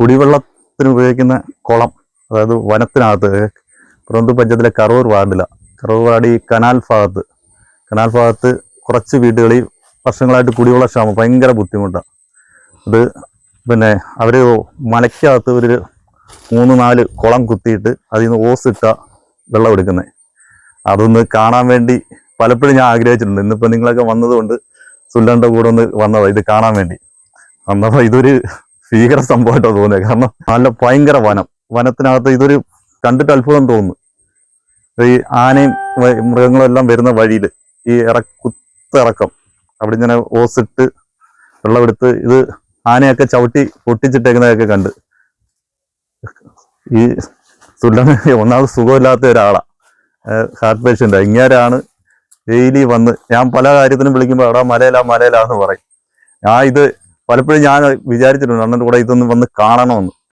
കുടിവെള്ളത്തിന് ഉപയോഗിക്കുന്ന കുളം, അതായത് വനത്തിനകത്ത് പുറന്തു പഞ്ചായത്തിലെ കറൂർ വാർഡ് ഈ കനാൽ ഭാഗത്ത് കുറച്ച് വീടുകളിൽ വർഷങ്ങളായിട്ട് കുടിവെള്ള ക്ഷാമം, ഭയങ്കര ബുദ്ധിമുട്ടാണ്. അത് പിന്നെ അവർ മലയ്ക്കകത്ത് ഒരു 3-4 കുളം കുത്തിയിട്ട് അതിൽ നിന്ന് ഓസിട്ട വെള്ളം എടുക്കുന്നത്. അതൊന്ന് കാണാൻ വേണ്ടി പലപ്പോഴും ഞാൻ ആഗ്രഹിച്ചിട്ടുണ്ട്. ഇന്നിപ്പോൾ നിങ്ങളൊക്കെ വന്നതുകൊണ്ട് സുല്ലന്റെ കൂടെ ഒന്ന് വന്നതാണ് ഇത് കാണാൻ വേണ്ടി. വന്നപ്പോൾ ഇതൊരു ഭീകര സംഭവമായിട്ടാണ് തോന്നിയത്. കാരണം നല്ല ഭയങ്കര വനത്തിനകത്ത് ഇതൊരു കണ്ടിട്ട് അത്ഭുതം തോന്നുന്നു. ഈ ആനയും മൃഗങ്ങളും എല്ലാം വരുന്ന വഴിയിൽ ഈ കുത്തിറക്കം അവിടെ ഇങ്ങനെ ഓസിട്ട് വെള്ളമെടുത്ത് ഇത് ആനയൊക്കെ ചവിട്ടി പൊട്ടിച്ചിട്ടേക്കുന്നതൊക്കെ കണ്ട് ഈ സുല്ലന് ഒന്നാമത് സുഖമില്ലാത്ത ഒരാളാണ്, ഹാർട്ട് പേഷ്യൻ്റാണ്. ഇങ്ങനെയാണ് ഡെയിലി വന്ന് ഞാൻ പല കാര്യത്തിനും വിളിക്കുമ്പോൾ അവിടെ മലയിലാന്ന് പറയും. ഇത് പലപ്പോഴും ഞാൻ വിചാരിച്ചിട്ടുണ്ട് അണ്ണൻ്റെ കൂടെ ഇതൊന്ന് വന്ന് കാണണമെന്ന്.